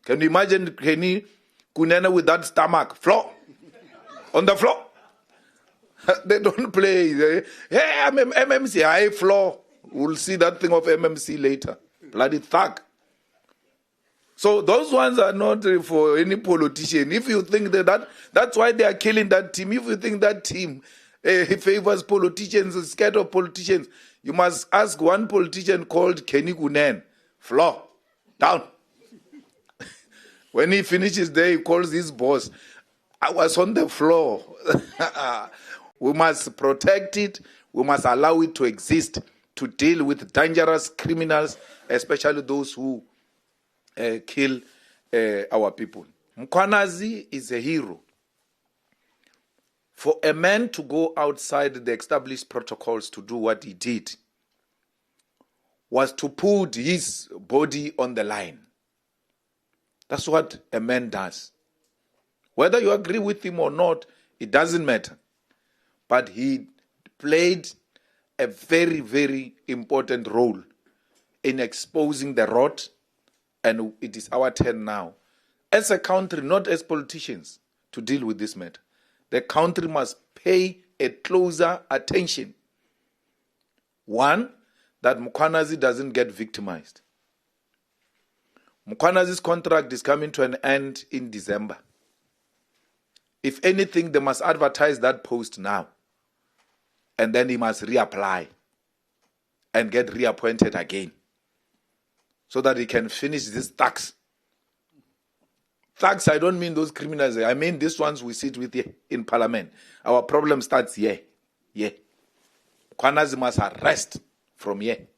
Can you imagine Kunene with that stomach? Floor. On the floor. They don't play. Hey, I'm MMC, high floor. We'll see that thing of MMC later. Bloody thug. So those ones are not for any politician. If you think that's why they are killing that team. If you think that team favors politicians, is scared of politicians, you must ask one politician called Kunene. Floor. Down. When he finishes there, he calls his boss. I was on the floor. We must protect it. We must allow it to exist to deal with dangerous criminals, especially those who kill our people. Mkhwanazi is a hero. For a man to go outside the established protocols to do what he did was to put his body on the line. That's what a man does. Whether you agree with him or not, it doesn't matter. But he played a very, very important role in exposing the rot, and it is our turn now, as a country, not as politicians, to deal with this matter. The country must pay a closer attention. One, that Mkhwanazi doesn't get victimized. Mkhwanazi's contract is coming to an end in December. If anything, they must advertise that post now. And then he must reapply and get reappointed again so that he can finish this tax. Thugs, I don't mean those criminals. I mean these ones we sit with here in parliament. Our problem starts here. Yeah. Mkhwanazi must arrest from here.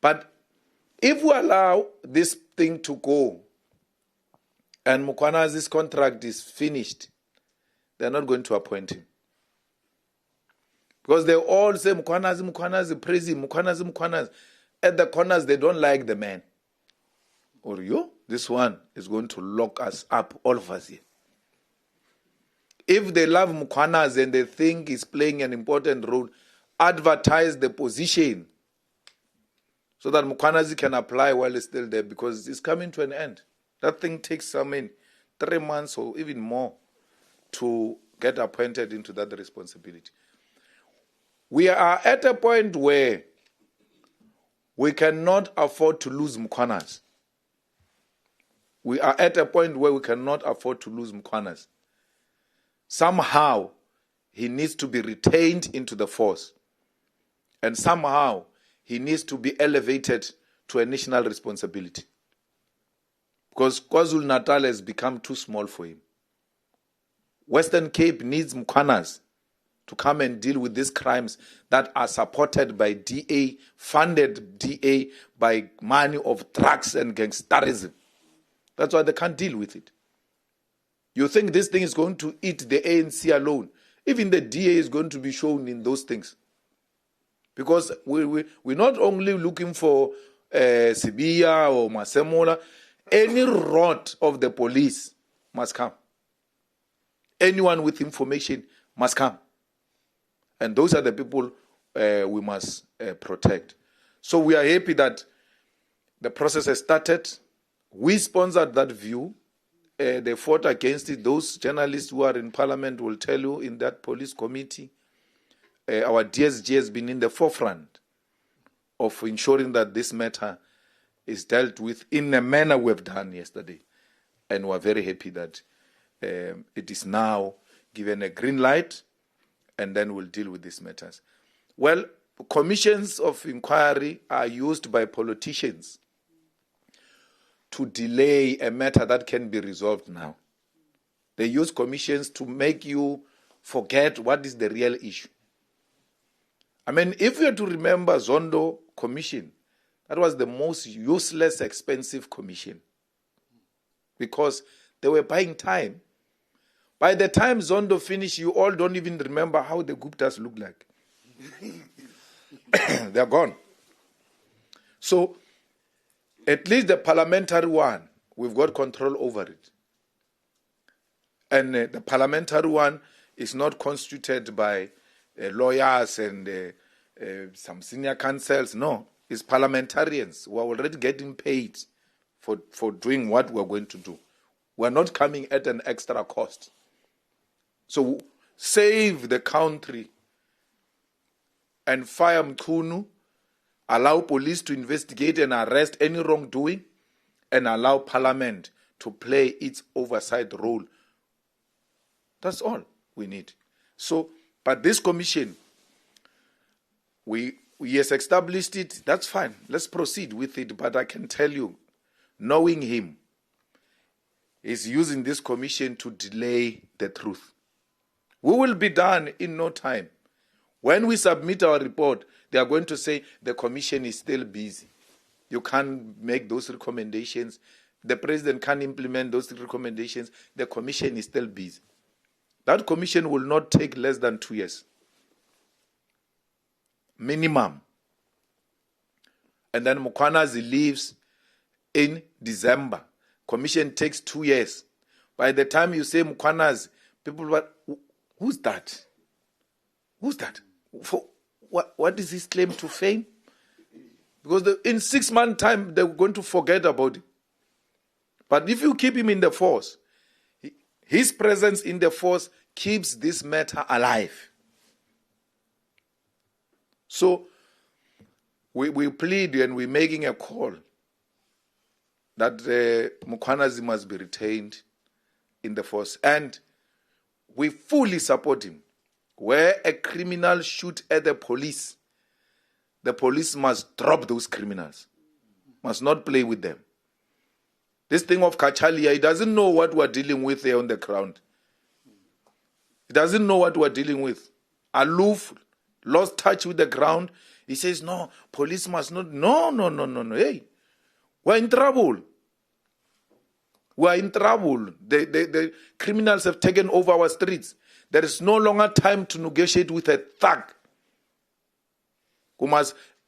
But if we allow this thing to go and Mkhwanazi's contract is finished, they're not going to appoint him. Because they all say, Mkhwanazi, praise him, Mkhwanazi. At the corners, they don't like the man. Or you, this one is going to lock us up, all of us here. If they love Mkhwanazi and they think he's playing an important role, advertise the position so that Mkhwanazi can apply while he's still there, because it's coming to an end. That thing takes, 3 months or even more to get appointed into that responsibility. We are at a point where we cannot afford to lose Mkhwanazi. We are at a point where we cannot afford to lose Mkhwanazi. Somehow, he needs to be retained into the force. And somehow, he needs to be elevated to a national responsibility. Because KwaZulu-Natal has become too small for him. Western Cape needs Mkhwanazi to come and deal with these crimes that are supported by DA, funded DA by money of drugs and gangsterism. That's why they can't deal with it. You think this thing is going to eat the ANC alone? Even the DA is going to be shown in those things. Because we're not only looking for Sibiya or Masemola. Any rot of the police must come. Anyone with information must come. And those are the people we must protect. So we are happy that the process has started. We sponsored that view. They fought against it. Those journalists who are in parliament will tell you in that police committee, our DSG has been in the forefront of ensuring that this matter is dealt with in the manner we have done yesterday. And we're very happy that it is now given a green light, and then we'll deal with these matters. Well, commissions of inquiry are used by politicians to delay a matter that can be resolved now. They use commissions to make you forget what is the real issue. I mean, if you are to remember Zondo Commission, that was the most useless, expensive commission because they were buying time. By the time Zondo finished, you all don't even remember how the Guptas look like. They're gone. So, at least the parliamentary one, we've got control over it. And the parliamentary one is not constituted by lawyers and some senior counsels. No, it's parliamentarians who are already getting paid for doing what we're going to do. We're not coming at an extra cost. So save the country and fire Mchunu, allow police to investigate and arrest any wrongdoing, and allow Parliament to play its oversight role. That's all we need. So, but this commission, we has established it, that's fine. Let's proceed with it. But I can tell you, knowing him, is using this commission to delay the truth. We will be done in no time. When we submit our report, they are going to say the commission is still busy. You can't make those recommendations. The president can't implement those recommendations. The commission is still busy. That commission will not take less than 2 years. Minimum. And then Mkhwanazi leaves in December. Commission takes 2 years. By the time you say Mkhwanazi, people will, who's that? Who's that? What is his claim to fame? Because in 6 months' time, they're going to forget about it. But if you keep him in the force, his presence in the force keeps this matter alive. So we plead and we're making a call that Mkhwanazi must be retained in the force. And we fully support him. Where a criminal shoots at the police must drop those criminals. Must not play with them. This thing of Kachalia, he doesn't know what we're dealing with here on the ground. He doesn't know what we're dealing with. Aloof, lost touch with the ground. He says, no, police must not. No. Hey, we're in trouble. We're in trouble. The criminals have taken over our streets. There is no longer time to negotiate with a thug.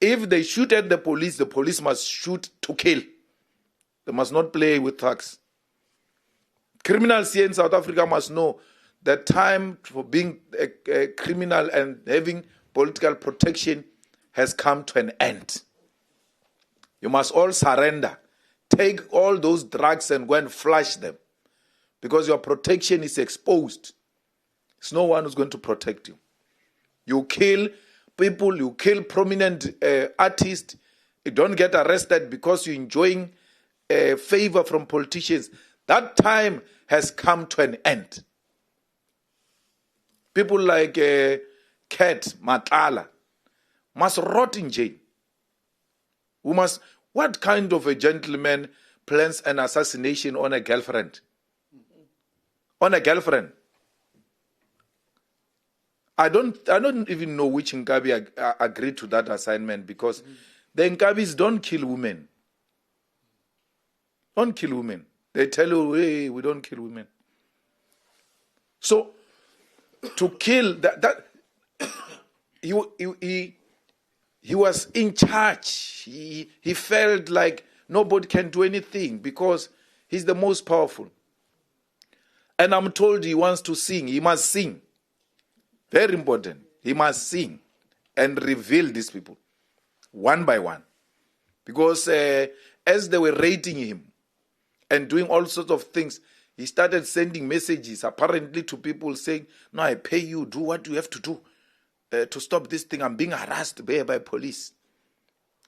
If they shoot at the police must shoot to kill. They must not play with thugs. Criminals here in South Africa must know that time for being a criminal and having political protection has come to an end. You must all surrender. Take all those drugs and go and flush them. Because your protection is exposed. There's no one who's going to protect you. You kill people, you kill prominent artists. You don't get arrested because you're enjoying favor from politicians. That time has come to an end. People like Kat Matala must rot in jail. What kind of a gentleman plans an assassination on a girlfriend? On a girlfriend. I don't even know which Nkabi agreed to that assignment, because the Nkabis don't kill women. Don't kill women. They tell you, hey, we don't kill women. So, to kill that he was in charge. He felt like nobody can do anything because he's the most powerful. And I'm told he wants to sing. He must sing. Very important. He must sing and reveal these people one by one. Because as they were rating him and doing all sorts of things, he started sending messages apparently to people saying, no, I pay you, do what you have to do to stop this thing. I'm being harassed by police.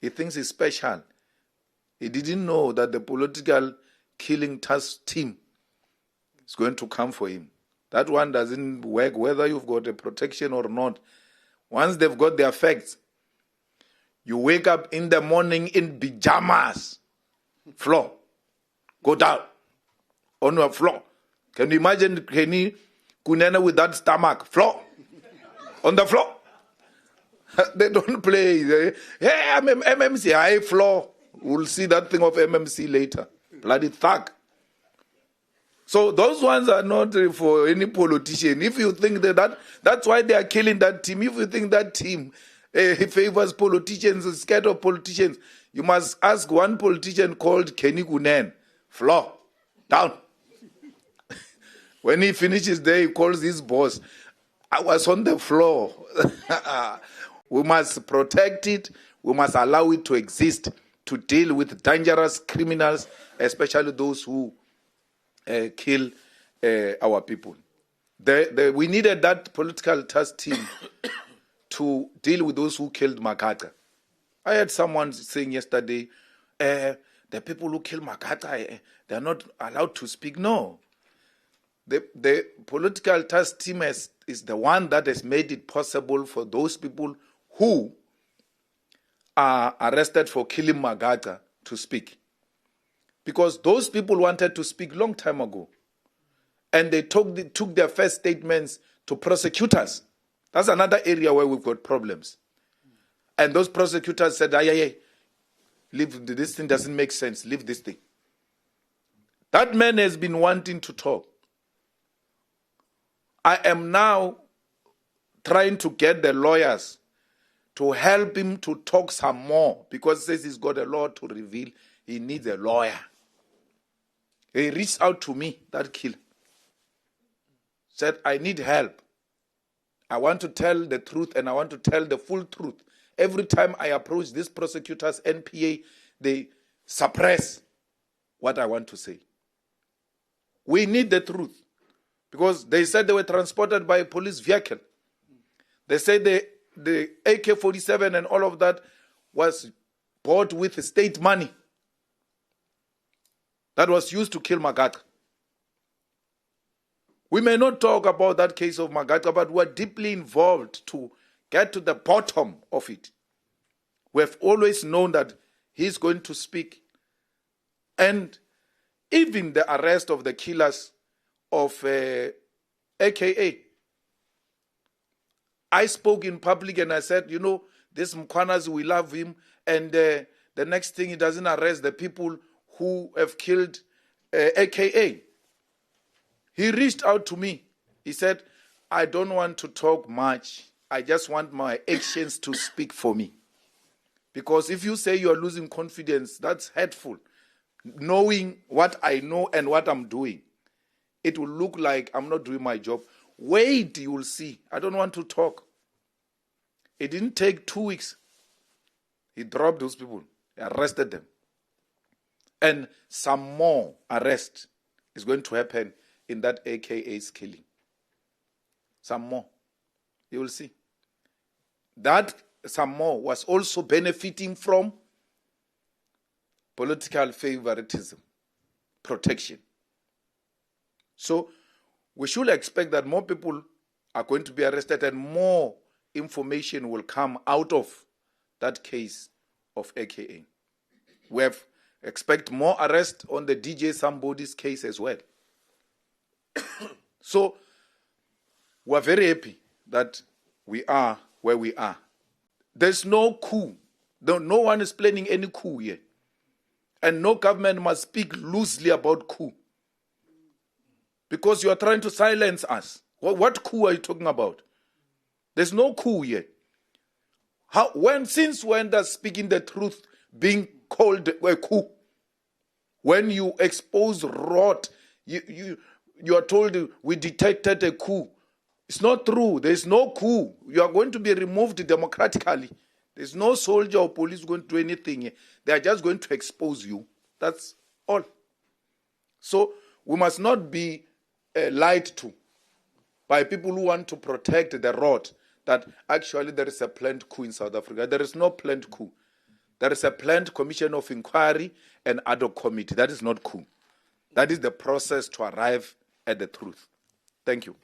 He thinks he's special. He didn't know that the political killing task team is going to come for him. That one doesn't work whether you've got a protection or not. Once they've got their facts, you wake up in the morning in pajamas, floor, go down on your floor. Can you imagine Kunene with that stomach, floor, on the floor? They don't play. Hey, I'm MMC, high floor. We'll see that thing of MMC later. Bloody thug. So those ones are not for any politician. If you think that's why they are killing that team. If you think that team favors politicians, is scared of politicians, you must ask one politician called Kunene. Floor, down. When he finishes there, he calls his boss. I was on the floor. We must protect it. We must allow it to exist. to deal with dangerous criminals, especially those who kill our people. We needed that political task team to deal with those who killed Makata. I had someone saying yesterday, the people who kill Makata, they're not allowed to speak. No. The political task team is the one that has made it possible for those people who are arrested for killing Magata to speak. Because those people wanted to speak long time ago. And they took their first statements to prosecutors. That's another area where we've got problems. And those prosecutors said, leave, this thing doesn't make sense, leave this thing. That man has been wanting to talk. I am now trying to get the lawyers to help him to talk some more, because he says he's got a lot to reveal. He needs a lawyer. He reached out to me, that killer. Said, I need help. I want to tell the truth, and I want to tell the full truth. Every time I approach these prosecutors, NPA, they suppress what I want to say. We need the truth. Because they said they were transported by a police vehicle. They said the AK-47 and all of that was bought with state money that was used to kill Magata. We may not talk about that case of Magata, but we're deeply involved to get to the bottom of it. We have always known that he's going to speak. And even the arrest of the killers of AKA. I spoke in public and I said, this Mkhwanazi, we love him. And the next thing, he doesn't arrest the people who have killed AKA. He reached out to me. He said, I don't want to talk much. I just want my actions to speak for me. Because if you say you are losing confidence, that's hurtful. Knowing what I know and what I'm doing, it will look like I'm not doing my job. Wait, you will see. I don't want to talk. It didn't take 2 weeks. He dropped those people. He arrested them. And some more arrest is going to happen in that AKA's killing. Some more. You will see. That some more was also benefiting from political favoritism, protection. So we should expect that more people are going to be arrested and more information will come out of that case of AKA. We expect more arrest on the DJ Somebody's case as well. So we're very happy that we are where we are. There's no coup. No one is planning any coup here. And no government must speak loosely about coup. Because you are trying to silence us. What coup are you talking about? There's no coup here. Since when does speaking the truth being called a coup? When you expose rot, you are told we detected a coup. It's not true. There's no coup. You are going to be removed democratically. There's no soldier or police going to do anything here. They are just going to expose you. That's all. So we must not be lied to by people who want to protect the rot that actually there is a planned coup in South Africa. There is no planned coup. There is a planned commission of inquiry and ad hoc committee. That is not coup. That is the process to arrive at the truth. Thank you.